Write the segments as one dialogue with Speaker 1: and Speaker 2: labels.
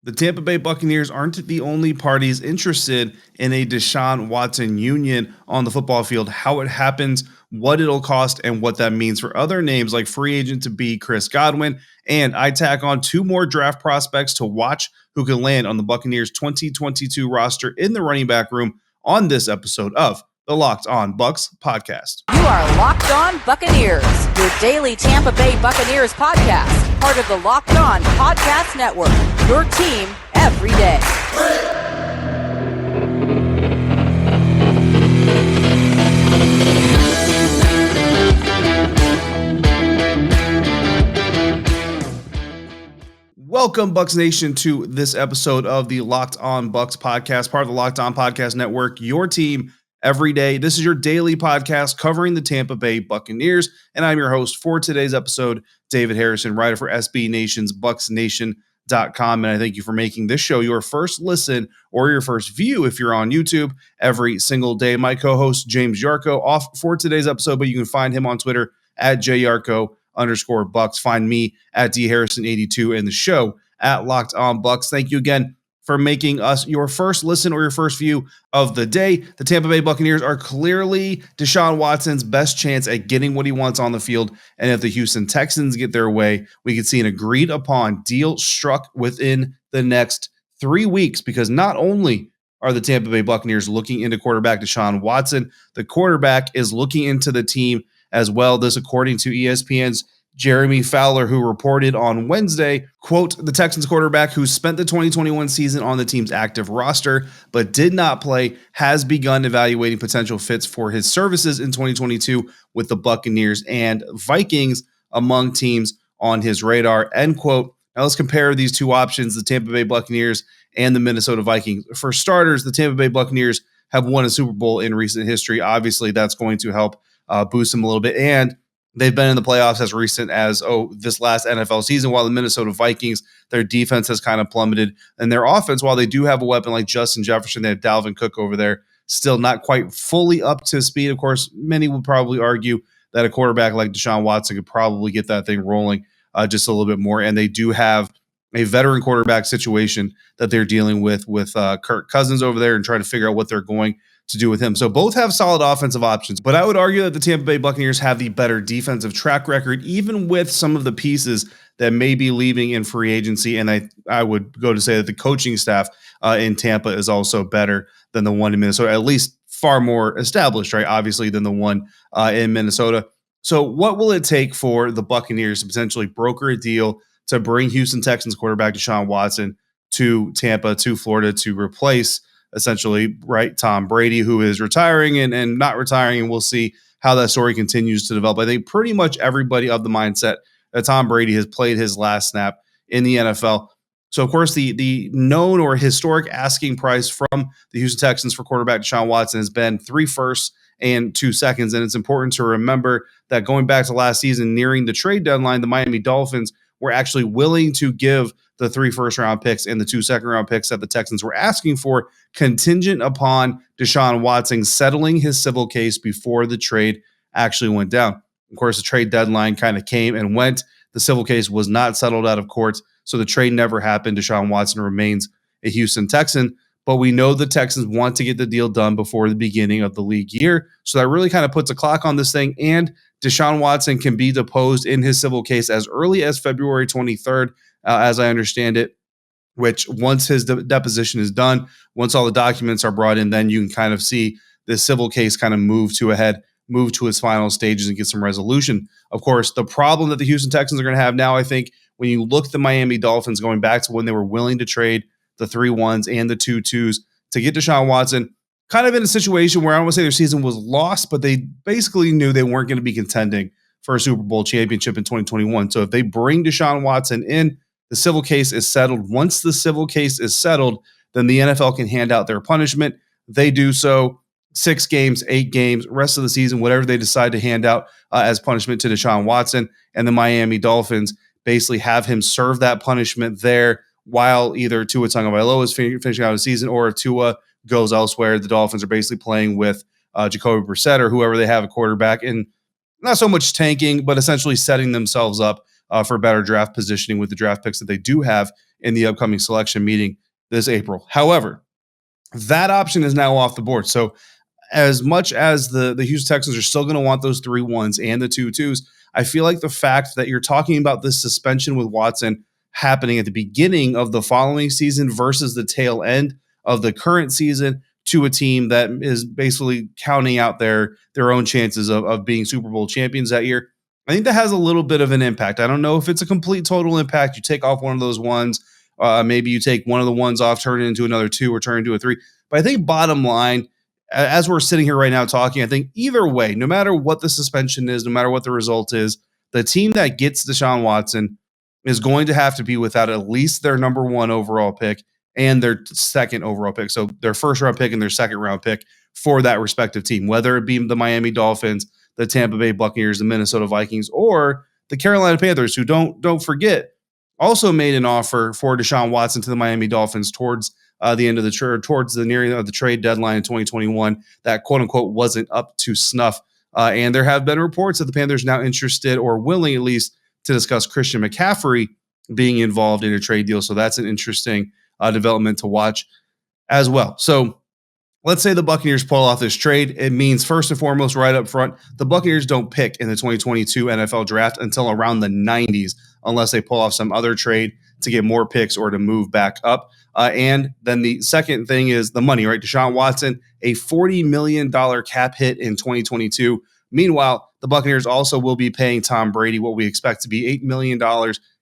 Speaker 1: The Tampa Bay Buccaneers aren't the only parties interested in a Deshaun Watson union on the football field. How it happens, what it'll cost, and what that means for other names like free agent to be Chris Godwin. And I tack on two more draft prospects to watch who can land on the Buccaneers 2022 roster in the running back room on this episode of the Locked On Bucs Podcast.
Speaker 2: You are Locked On Buccaneers, your daily Tampa Bay Buccaneers podcast, part of the Locked On Podcast Network, your team every day.
Speaker 1: Welcome, Bucs Nation, to this episode of the Locked On Bucs Podcast, part of the Locked On Podcast Network, your team every day. This is your daily podcast covering the Tampa Bay Buccaneers, and I'm your host for today's episode, David Harrison, writer for SB Nation's BucsNation.com, and I thank you for making this show your first listen or your first view if you're on YouTube every single day. My co-host, James Yarko, off for today's episode, but you can find him on Twitter at JYarko_Bucs. Find me at DHarrison82 and the show at Locked On Bucs. Thank you again for making us your first listen or your first view of the day. The Tampa Bay Buccaneers are clearly Deshaun Watson's best chance at getting what he wants on the field. And if the Houston Texans get their way, we could see an agreed upon deal struck within the next 3 weeks, because not only are the Tampa Bay Buccaneers looking into quarterback Deshaun Watson, the quarterback is looking into the team as well. This according to ESPN's Jeremy Fowler, who reported on Wednesday, quote, the Texans quarterback who spent the 2021 season on the team's active roster but did not play has begun evaluating potential fits for his services in 2022 with the Buccaneers and Vikings among teams on his radar, end quote. Now let's compare these two options, the Tampa Bay Buccaneers and the Minnesota Vikings. For starters, the Tampa Bay Buccaneers have won a Super Bowl in recent history. Obviously, that's going to help boost them a little bit, and they've been in the playoffs as recent as, this last NFL season, while the Minnesota Vikings, their defense has kind of plummeted. And their offense, while they do have a weapon like Justin Jefferson, they have Dalvin Cook over there, still not quite fully up to speed. Of course, many would probably argue that a quarterback like Deshaun Watson could probably get that thing rolling just a little bit more. And they do have a veteran quarterback situation that they're dealing with Kirk Cousins over there and trying to figure out what they're going to do with him. So both have solid offensive options, but I would argue that the Tampa Bay Buccaneers have the better defensive track record, even with some of the pieces that may be leaving in free agency. And I would go to say that the coaching staff in Tampa is also better than the one in Minnesota, at least far more established, right? Obviously, than the one in Minnesota. So what will it take for the Buccaneers to potentially broker a deal to bring Houston Texans quarterback Deshaun Watson to Tampa, to Florida, to replace essentially, right, Tom Brady, who is retiring and not retiring, and we'll see how that story continues to develop. I think pretty much everybody of the mindset that Tom Brady has played his last snap in the NFL. So, of course, the known or historic asking price from the Houston Texans for quarterback Deshaun Watson has been 3 firsts and 2 seconds, and it's important to remember that going back to last season, nearing the trade deadline, the Miami Dolphins were actually willing to give the 3 first-round picks and the 2 second-round picks that the Texans were asking for, contingent upon Deshaun Watson settling his civil case before the trade actually went down. Of course, the trade deadline kind of came and went. The civil case was not settled out of court, so the trade never happened. Deshaun Watson remains a Houston Texan, but we know the Texans want to get the deal done before the beginning of the league year, so that really kind of puts a clock on this thing, and Deshaun Watson can be deposed in his civil case as early as February 23rd, as I understand it, which once his deposition is done, once all the documents are brought in, then you can kind of see the civil case kind of move to its final stages and get some resolution. Of course, the problem that the Houston Texans are going to have now, I think, when you look at the Miami Dolphins going back to when they were willing to trade the 3 1s and the 2 2s to get Deshaun Watson, kind of in a situation where I don't want to say their season was lost, but they basically knew they weren't going to be contending for a Super Bowl championship in 2021. So if they bring Deshaun Watson in, the civil case is settled. Once the civil case is settled, then the NFL can hand out their punishment. They do so 6 games, 8 games, rest of the season, whatever they decide to hand out as punishment to Deshaun Watson. And the Miami Dolphins basically have him serve that punishment there while either Tua Tagovailoa is finishing out the season, or if Tua goes elsewhere, the Dolphins are basically playing with Jacoby Brissett or whoever they have a quarterback, and not so much tanking, but essentially setting themselves up for better draft positioning with the draft picks that they do have in the upcoming selection meeting this April. However, that option is now off the board. So as much as the Houston Texans are still going to want those 3 1s and the 2 2s, I feel like the fact that you're talking about this suspension with Watson happening at the beginning of the following season versus the tail end of the current season to a team that is basically counting out their own chances of being Super Bowl champions that year, I think that has a little bit of an impact. I don't know if it's a complete total impact. You take off one of those ones, maybe you take one of the ones off, turn it into another 2 or turn it into a 3. But I think bottom line, as we're sitting here right now talking, I think either way, no matter what the suspension is, no matter what the result is, the team that gets Deshaun Watson is going to have to be without at least their number 1 overall pick and their second overall pick. So their first round pick and their second round pick for that respective team, whether it be the Miami Dolphins, the Tampa Bay Buccaneers, the Minnesota Vikings, or the Carolina Panthers, who don't forget, also made an offer for Deshaun Watson to the Miami Dolphins towards the end of the towards the nearing of the trade deadline in 2021 that quote unquote wasn't up to snuff. And there have been reports that the Panthers now interested or willing at least to discuss Christian McCaffrey being involved in a trade deal. So that's an interesting development to watch as well. So let's say the Buccaneers pull off this trade. It means first and foremost, right up front, the Buccaneers don't pick in the 2022 NFL draft until around the 90s, unless they pull off some other trade to get more picks or to move back up. And then the second thing is the money, right? Deshaun Watson, a $40 million cap hit in 2022. Meanwhile, the Buccaneers also will be paying Tom Brady what we expect to be $8 million,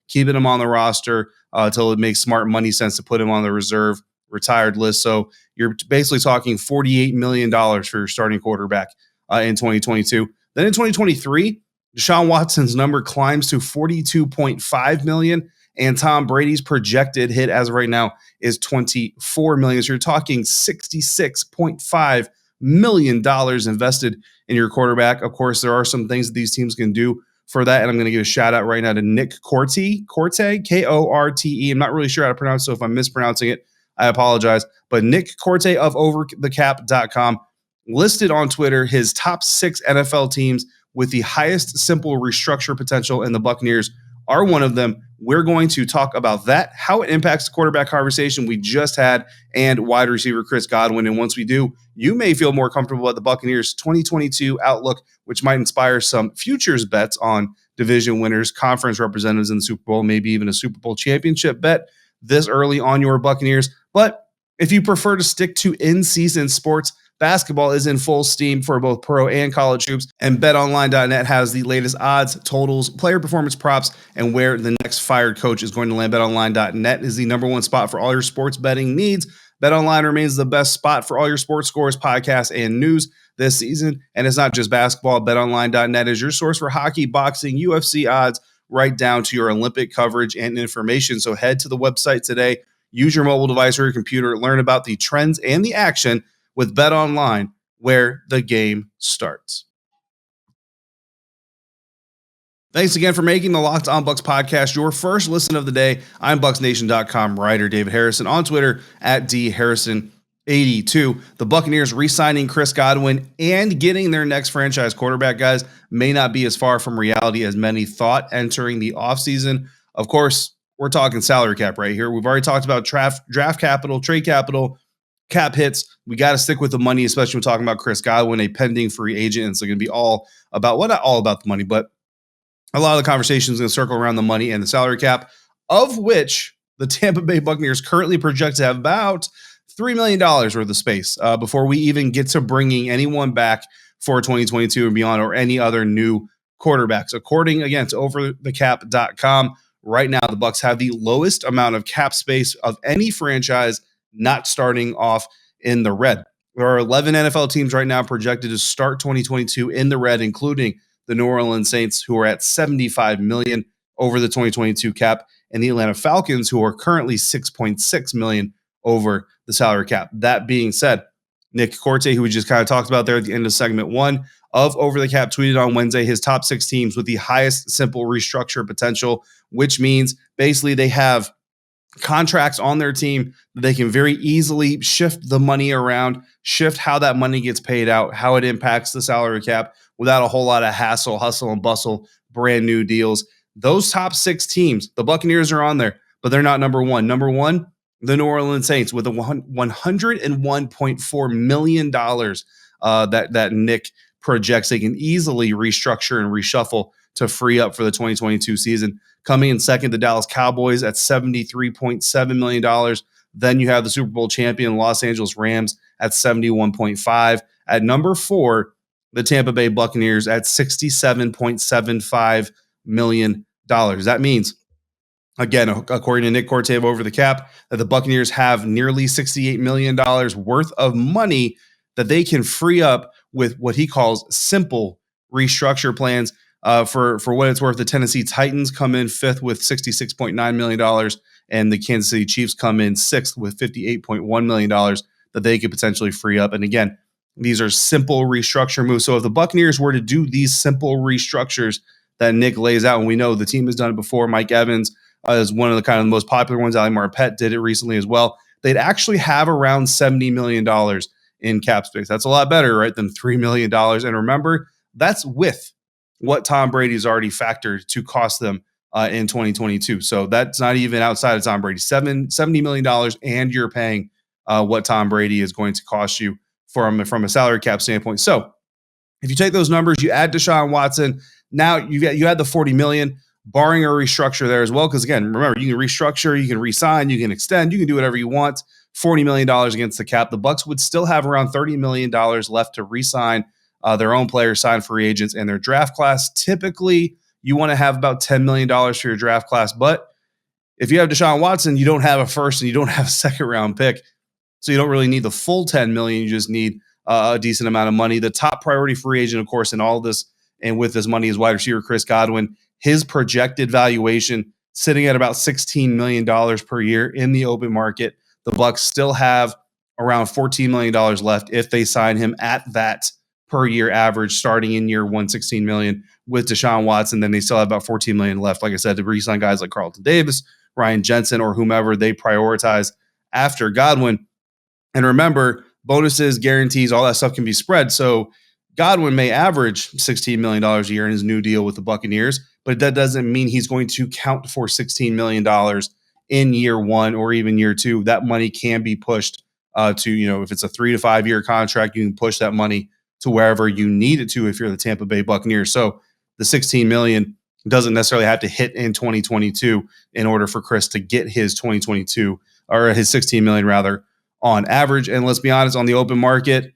Speaker 1: keeping him on the roster until it makes smart money sense to put him on the reserve retired list. So you're basically talking $48 million for your starting quarterback in 2022. Then in 2023, Deshaun Watson's number climbs to $42.5 million, and Tom Brady's projected hit as of right now is $24 million. So you're talking $66.5 million invested in your quarterback. Of course, there are some things that these teams can do for that, and I'm going to give a shout out right now to Nick Korte, Korte. I'm not really sure how to pronounce it, so if I'm mispronouncing it, I apologize. But Nick Korte of overthecap.com listed on Twitter his top 6 NFL teams with the highest simple restructure potential, and the Buccaneers are one of them. We're going to talk about that, how it impacts the quarterback conversation we just had, and wide receiver Chris Godwin. And once we do, you may feel more comfortable at the Buccaneers 2022 outlook, which might inspire some futures bets on division winners, conference representatives in the Super Bowl, maybe even a Super Bowl championship bet this early on your Buccaneers. But if you prefer to stick to in-season sports, basketball is in full steam for both pro and college hoops, and BetOnline.net has the latest odds, totals, player performance props, and where the next fired coach is going to land. BetOnline.net is the number 1 spot for all your sports betting needs. BetOnline remains the best spot for all your sports scores, podcasts, and news this season. And it's not just basketball. BetOnline.net is your source for hockey, boxing, UFC odds, right down to your Olympic coverage and information. So head to the website today, use your mobile device or your computer, learn about the trends and the action with BetOnline, where the game starts. Thanks again for making the Locked On Bucs podcast your first listen of the day. I'm BucsNation.com writer David Harrison, on Twitter at DHarrison82. The Buccaneers re-signing Chris Godwin and getting their next franchise quarterback, guys, may not be as far from reality as many thought entering the offseason. Of course, we're talking salary cap right here. We've already talked about draft capital, trade capital, cap hits. We got to stick with the money, especially when talking about Chris Godwin, a pending free agent. And so going to be all about, well, not all about the money, but a lot of the conversation is going to circle around the money and the salary cap, of which the Tampa Bay Buccaneers currently project to have about $3 million worth of space before we even get to bringing anyone back for 2022 and beyond, or any other new quarterbacks. According, again, to overthecap.com, right now the Bucs have the lowest amount of cap space of any franchise not starting off in the red. There are 11 NFL teams right now projected to start 2022 in the red, including the New Orleans Saints, who are at $75 million over the 2022 cap, and the Atlanta Falcons, who are currently $6.6 million over the salary cap. That being said, Nick Korte, who we just kind of talked about there at the end of segment 1 of Over the Cap, tweeted on Wednesday his top 6 teams with the highest simple restructure potential, which means basically they have contracts on their team that they can very easily shift the money around, shift how that money gets paid out, how it impacts the salary cap without a whole lot of hassle, hustle, and bustle, brand new deals. those top 6 teams, the Buccaneers are on there, but they're not number one. Number one, the New Orleans Saints with a $101.4 million that Nick projects they can easily restructure and reshuffle to free up for the 2022 season. Coming in second, the Dallas Cowboys at $73.7 million. Then you have the Super Bowl champion Los Angeles Rams at $71.5. At number 4, the Tampa Bay Buccaneers at $67.75 million. That means, again, according to Nick Cortave over the cap, that the Buccaneers have nearly $68 million worth of money that they can free up with what he calls simple restructure plans. For what it's worth, the Tennessee Titans come in 5th with $66.9 million, and the Kansas City Chiefs come in 6th with $58.1 million that they could potentially free up. And again, these are simple restructure moves. So if the Buccaneers were to do these simple restructures that Nick lays out, and we know the team has done it before, Mike Evans is one of the kind of the most popular ones. Ali Marpet did it recently as well. They'd actually have around $70 million in cap space. That's a lot better, right, than $3 million. And remember, that's with what Tom Brady's already factored to cost them in 2022. So that's not even outside of Tom Brady. $70 million, and you're paying what Tom Brady is going to cost you from a salary cap standpoint. So if you take those numbers, you add Deshaun Watson, now you add the $40 million, barring a restructure there as well. Because again, remember, you can restructure, you can re-sign, you can extend, you can do whatever you want. $40 million against the cap. The Bucs would still have around $30 million left to re-sign their own players, sign free agents, and their draft class. Typically, you want to have about $10 million for your draft class. But if you have Deshaun Watson, you don't have a first and you don't have a second round pick. So you don't really need the full $10 million. You just need a decent amount of money. The top priority free agent, of course, in all this and with this money is wide receiver Chris Godwin. His projected valuation sitting at about $16 million per year in the open market. The Bucs still have around $14 million left if they sign him at that per year average starting in year 1, $16 million with Deshaun Watson. Then they still have about $14 million left, like I said, to re-sign guys like Carlton Davis, Ryan Jensen, or whomever they prioritize after Godwin. And remember, bonuses, guarantees, all that stuff can be spread. So Godwin may average $16 million a year in his new deal with the Buccaneers, but that doesn't mean he's going to count for $16 million in year 1 or even year 2. That money can be pushed to, if it's a 3 to 5 year contract, you can push that money to wherever you need it to if you're the Tampa Bay Buccaneers. So the $16 million doesn't necessarily have to hit in 2022 in order for Chris to get his 2022 or his $16 million rather on average. And let's be honest, on the open market,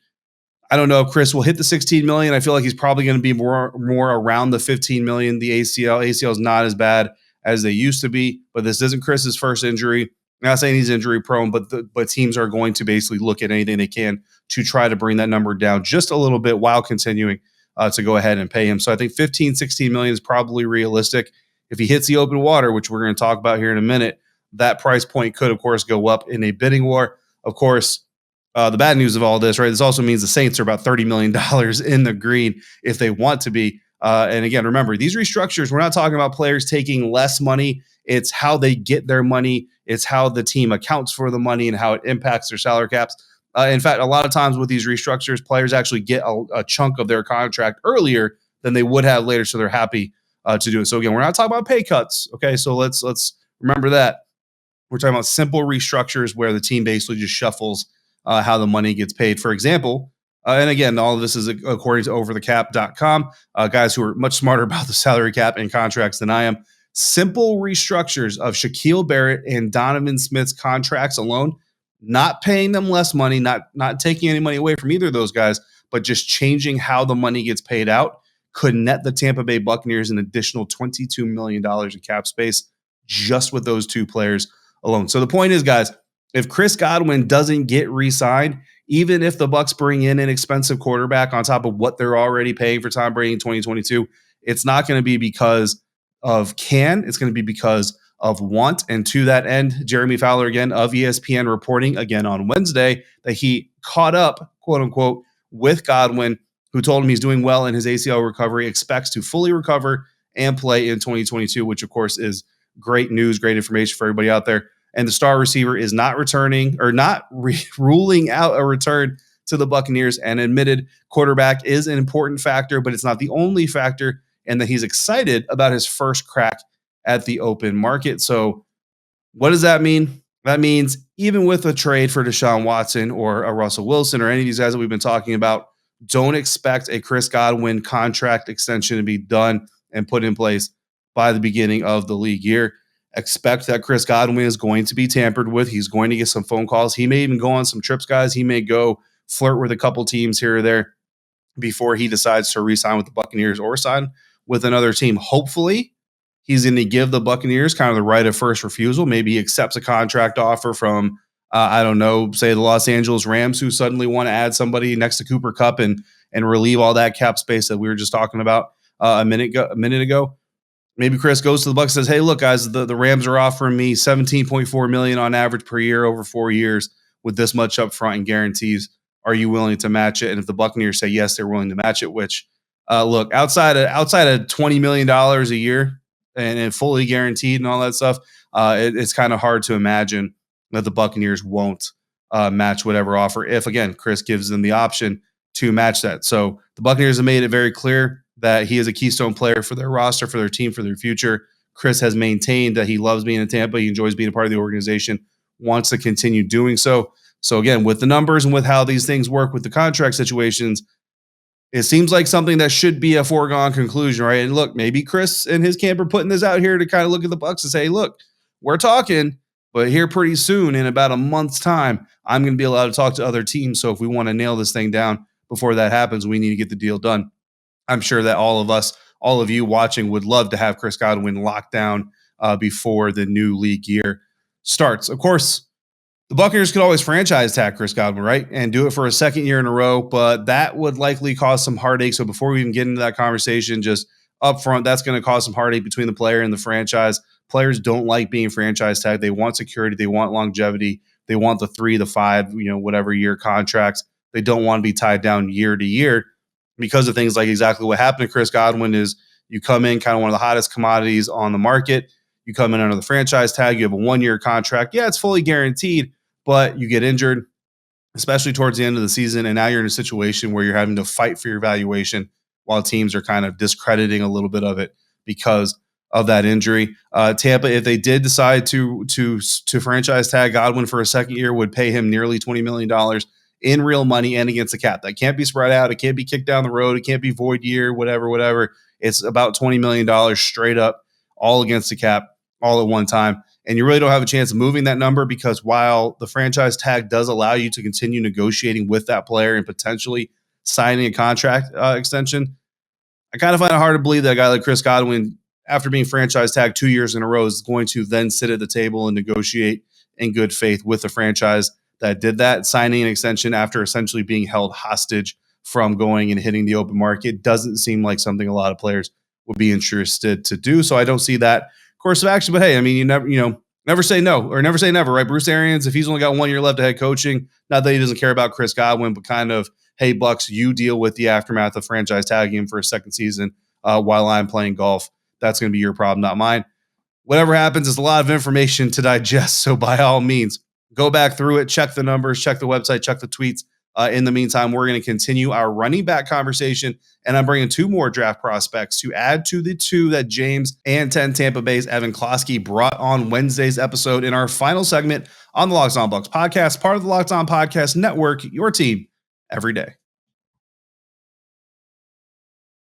Speaker 1: I don't know if Chris will hit the $16 million. I feel like he's probably going to be more around the $15 million. The ACL is not as bad as they used to be, but this isn't Chris's first injury. I'm not saying he's injury prone, but teams are going to basically look at anything they can to try to bring that number down just a little bit while continuing to go ahead and pay him. So I think 15, 16 million is probably realistic. If he hits the open water, which we're going to talk about here in a minute, that price point could, of course, go up in a bidding war. Of course, the bad news of all this, right? This also means the Saints are about $30 million in the green if they want to be. And again, remember, these restructures, we're not talking about players taking less money. It's how they get their money. It's how the team accounts for the money and how it impacts their salary caps. In fact, a lot of times with these restructures, players actually get a chunk of their contract earlier than they would have later, so they're happy to do it. So again, we're not talking about pay cuts. Okay, so let's remember that. We're talking about simple restructures where the team basically just shuffles how the money gets paid. For example, and again, all of this is according to overthecap.com, guys who are much smarter about the salary cap and contracts than I am. Simple restructures of Shaquille Barrett and Donovan Smith's contracts alone, not paying them less money, not taking any money away from either of those guys, but just changing how the money gets paid out, could net the Tampa Bay Buccaneers an additional $22 million in cap space just with those two players alone. So the point is, guys, if Chris Godwin doesn't get re-signed, even if the Bucs bring in an expensive quarterback on top of what they're already paying for Tom Brady in 2022, it's not going to be because of it's going to be because of want. And to that end, Jeremy Fowler, again, of ESPN, reporting again on Wednesday that he caught up, quote unquote, with Godwin, who told him he's doing well in his ACL recovery, expects to fully recover and play in 2022, which of course is great news, great information for everybody out there. And the star receiver is not returning or not ruling out a return to the Buccaneers, and admitted quarterback is an important factor, but it's not the only factor, and that he's excited about his first crack at the open market. So what does that mean? That means even with a trade for Deshaun Watson or a Russell Wilson or any of these guys that we've been talking about, don't expect a Chris Godwin contract extension to be done and put in place by the beginning of the league year. Expect that Chris Godwin is going to be tampered with. He's going to get some phone calls. He may even go on some trips, guys. He may go flirt with a couple teams here or there before he decides to re-sign with the Buccaneers or sign with another team. Hopefully, he's going to give the Buccaneers kind of the right of first refusal. Maybe he accepts a contract offer from, I don't know, say the Los Angeles Rams, who suddenly want to add somebody next to Cooper Kupp and relieve all that cap space that we were just talking about a minute ago. Maybe Chris goes to the Bucs and says, hey, look, guys, the Rams are offering me $17.4 million on average per year over 4 years with this much up front and guarantees. Are you willing to match it? And if the Buccaneers say yes, they're willing to match it, which, look, outside of $20 million a year and fully guaranteed and all that stuff, it's kind of hard to imagine that the Buccaneers won't match whatever offer if, again, Chris gives them the option to match that. So the Buccaneers have made it very clear that he is a keystone player for their roster, for their team, for their future. Chris has maintained that he loves being in Tampa. He enjoys being a part of the organization, wants to continue doing so. So again, with the numbers and with how these things work with the contract situations, it seems like something that should be a foregone conclusion, right? And look, maybe Chris and his camp are putting this out here to kind of look at the Bucs and say, look, we're talking, but here pretty soon, in about a month's time, I'm going to be allowed to talk to other teams. So if we want to nail this thing down before that happens, we need to get the deal done. I'm sure that all of us, all of you watching, would love to have Chris Godwin locked down before the new league year starts. Of course, the Buccaneers could always franchise tag Chris Godwin, right? And do it for a second year in a row, but that would likely cause some heartache. So before we even get into that conversation, just up front, that's going to cause some heartache between the player and the franchise. Players don't like being franchise tagged. They want security. They want longevity. They want the 3, the 5, whatever year contracts. They don't want to be tied down year to year because of things like exactly what happened to Chris Godwin is you come in kind of one of the hottest commodities on the market. You come in under the franchise tag. You have a 1-year contract. Yeah, it's fully guaranteed, but you get injured, especially towards the end of the season, and now you're in a situation where you're having to fight for your valuation while teams are kind of discrediting a little bit of it because of that injury. Tampa, if they did decide to franchise tag Godwin for a second year, would pay him nearly $20 million in real money and against the cap. That can't be spread out. It can't be kicked down the road. It can't be void year, whatever. It's about $20 million straight up, all against the cap, all at one time. And you really don't have a chance of moving that number because while the franchise tag does allow you to continue negotiating with that player and potentially signing a contract extension, I kind of find it hard to believe that a guy like Chris Godwin, after being franchise tagged 2 years in a row, is going to then sit at the table and negotiate in good faith with the franchise that did that. Signing an extension after essentially being held hostage from going and hitting the open market doesn't seem like something a lot of players would be interested to do. So I don't see that course of action. But hey, I mean, never say no or never say never, right? Bruce Arians, if he's only got 1 year left of head coaching, not that he doesn't care about Chris Godwin, but kind of, hey, Bucs, you deal with the aftermath of franchise tagging him for a second season while I'm playing golf. That's going to be your problem, not mine. Whatever happens is a lot of information to digest. So by all means, go back through it, check the numbers, check the website, check the tweets. In the meantime, we're going to continue our running back conversation, and I'm bringing 2 more draft prospects to add to the 2 that James and 10 Tampa Bay's Evan Klosky brought on Wednesday's episode in our final segment on the Locked On Bucs podcast, part of the Locked On Podcast Network, your team every day.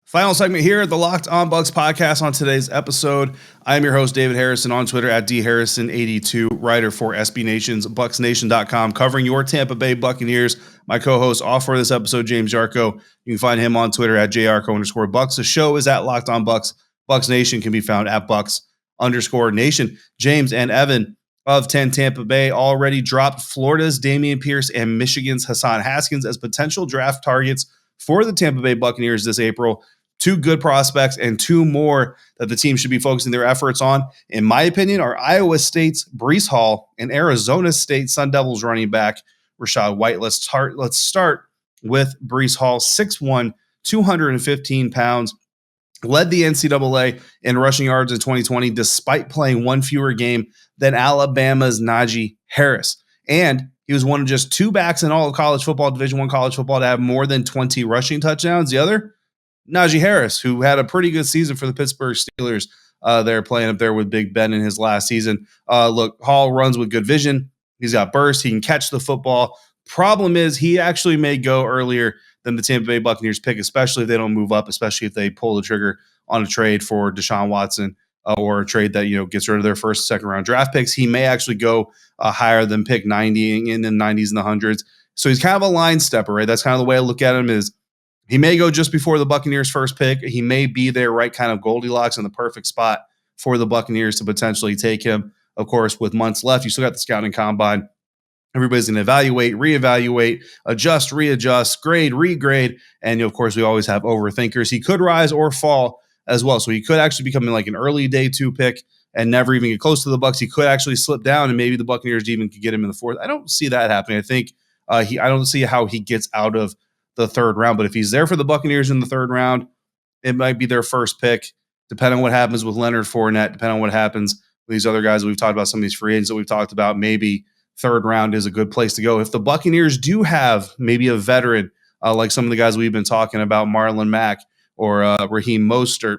Speaker 1: Final segment here at the Locked On Bucs podcast on today's episode. I am your host, David Harrison, on Twitter at dharrison82, writer for SB Nation's BucsNation.com, covering your Tampa Bay Buccaneers. My co-host off for this episode, James Yarko. You can find him on Twitter at JYarko_Bucs. The show is at Locked On Bucs. Bucs Nation can be found at Bucs_Nation. James and Evan of 10 Tampa Bay already dropped Florida's Dameon Pierce and Michigan's Hassan Haskins as potential draft targets for the Tampa Bay Buccaneers this April. 2 good prospects and 2 more that the team should be focusing their efforts on, in my opinion, are Iowa State's Breece Hall and Arizona State Sun Devils running back Rachaad White. Let's start with Breece Hall, 6'1", 215 pounds, led the NCAA in rushing yards in 2020 despite playing 1 fewer game than Alabama's Najee Harris. And he was one of just 2 backs in all of college football, Division I college football, to have more than 20 rushing touchdowns. The other, Najee Harris, who had a pretty good season for the Pittsburgh Steelers They're playing up there with Big Ben in his last season. Look, Hall runs with good vision. He's got burst. He can catch the football. Problem is, he actually may go earlier than the Tampa Bay Buccaneers pick, especially if they don't move up, especially if they pull the trigger on a trade for Deshaun Watson or a trade that gets rid of their first, second round draft picks. He may actually go higher than pick 90 in the 90s and the hundreds. So he's kind of a line stepper, right? That's kind of the way I look at him is he may go just before the Buccaneers' first pick. He may be there right kind of Goldilocks in the perfect spot for the Buccaneers to potentially take him. Of course, with months left, you still got the scouting combine. Everybody's going to evaluate, reevaluate, adjust, readjust, grade, regrade. And, of course, we always have overthinkers. He could rise or fall as well. So he could actually become like an early day 2 pick and never even get close to the Bucs. He could actually slip down and maybe the Buccaneers even could get him in the 4th. I don't see that happening. I think I don't see how he gets out of the 3rd round. But if he's there for the Buccaneers in the 3rd round, it might be their first pick, depending on what happens with Leonard Fournette, depending on what happens with these other guys. We've talked about some of these free agents that we've talked about. Maybe 3rd round is a good place to go. If the Buccaneers do have maybe a veteran, like some of the guys we've been talking about, Marlon Mack or Raheem Mostert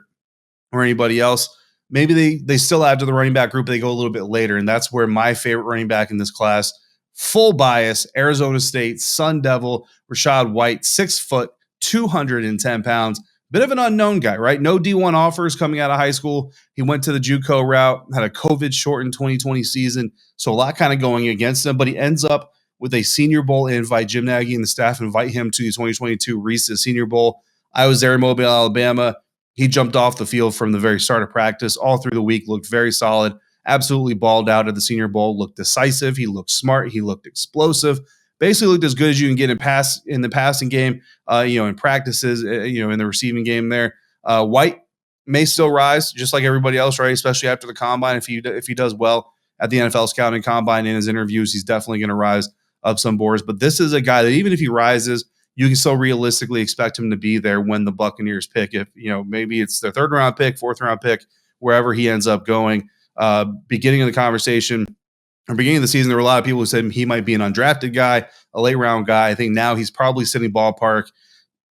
Speaker 1: or anybody else, maybe they still add to the running back group. They go a little bit later, and that's where my favorite running back in this class, full bias, Arizona State, Sun Devil, Rachaad White, 6 foot, 210 pounds. Bit of an unknown guy, right? No D1 offers coming out of high school. He went to the JUCO route, had a COVID-shortened 2020 season, so a lot kind of going against him, but he ends up with a Senior Bowl invite. Jim Nagy and the staff invite him to the 2022 Reese's Senior Bowl. I was there in Mobile, Alabama. He jumped off the field from the very start of practice all through the week, looked very solid, absolutely balled out at the Senior Bowl, looked decisive, he looked smart, he looked explosive. Basically looked as good as you can get in the passing game, in practices, in the receiving game there. White may still rise just like everybody else, right? Especially after the combine. If he does well at the NFL scouting combine in his interviews, he's definitely going to rise up some boards. But this is a guy that even if he rises, you can still realistically expect him to be there when the Buccaneers pick. If, maybe it's their 3rd round pick, 4th round pick, wherever he ends up going. Beginning of the conversation, or beginning of the season, there were a lot of people who said he might be an undrafted guy, a late round guy. I think now he's probably sitting ballpark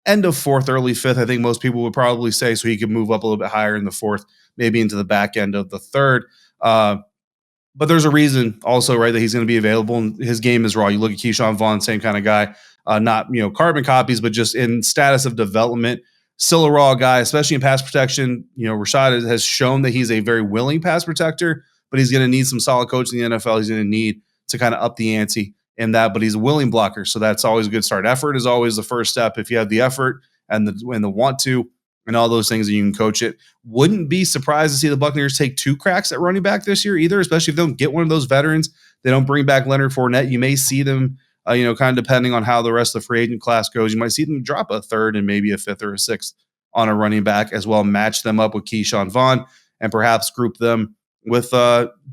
Speaker 1: end of 4th, early 5th. I think most people would probably say, so he could move up a little bit higher in the 4th, maybe into the back end of the 3rd. But there's a reason also, right, that he's going to be available, and his game is raw. You look at Keyshawn Vaughn, same kind of guy, not carbon copies, but just in status of development, still a raw guy, especially in pass protection. Rachaad has shown that he's a very willing pass protector, but he's going to need some solid coaching in the NFL. He's going to need to kind of up the ante in that, but he's a willing blocker. So that's always a good start. Effort is always the first step. If you have the effort and the want to and all those things, that you can coach it. Wouldn't be surprised to see the Buccaneers take 2 cracks at running back this year either, especially if they don't get one of those veterans. They don't bring back Leonard Fournette. You may see them, kind of depending on how the rest of the free agent class goes, you might see them drop a 3rd and maybe a 5th or a 6th on a running back as well, match them up with Keyshawn Vaughn and perhaps group them with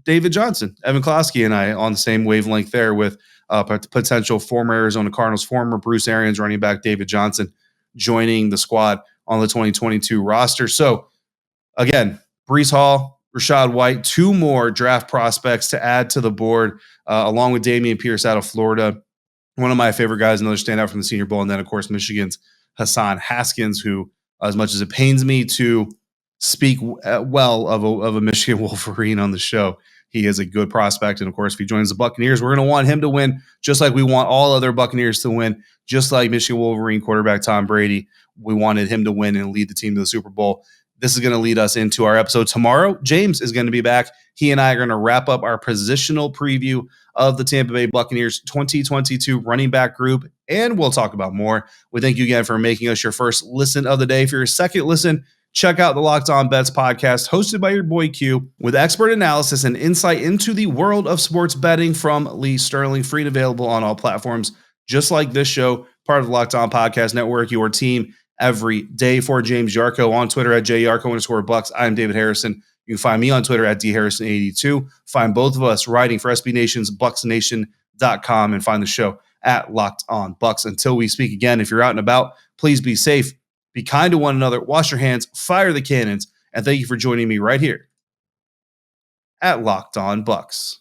Speaker 1: David Johnson. Evan Klosky and I on the same wavelength there with potential former Arizona Cardinals, former Bruce Arians running back David Johnson joining the squad on the 2022 roster. So again, Breece Hall, Rachaad White, 2 more draft prospects to add to the board, along with Dameon Pierce out of Florida. One of my favorite guys, another standout from the Senior Bowl. And then, of course, Michigan's Hassan Haskins, who, as much as it pains me to speak well of a Michigan Wolverine on the show, he is a good prospect. And, of course, if he joins the Buccaneers, we're going to want him to win, just like we want all other Buccaneers to win, just like Michigan Wolverine quarterback Tom Brady. We wanted him to win and lead the team to the Super Bowl. This is going to lead us into our episode tomorrow. James is going to be back. He and I are going to wrap up our positional preview of the Tampa Bay Buccaneers 2022 running back group, and we'll talk about more. We thank you again for making us your first listen of the day. For your second listen, check out the Locked On Bets podcast hosted by your boy Q, with expert analysis and insight into the world of sports betting from Lee Sterling, free and available on all platforms, just like this show, part of the Locked On Podcast Network, your team every day. For James Yarko on Twitter at JYarko_Bucks. I'm David Harrison. You can find me on Twitter at DHarrison82. Find both of us writing for SB Nation's BucsNation.com, and find the show at Locked On Bucs. Until we speak again, if you're out and about, please be safe, be kind to one another, wash your hands, fire the cannons, and thank you for joining me right here at Locked On Bucs.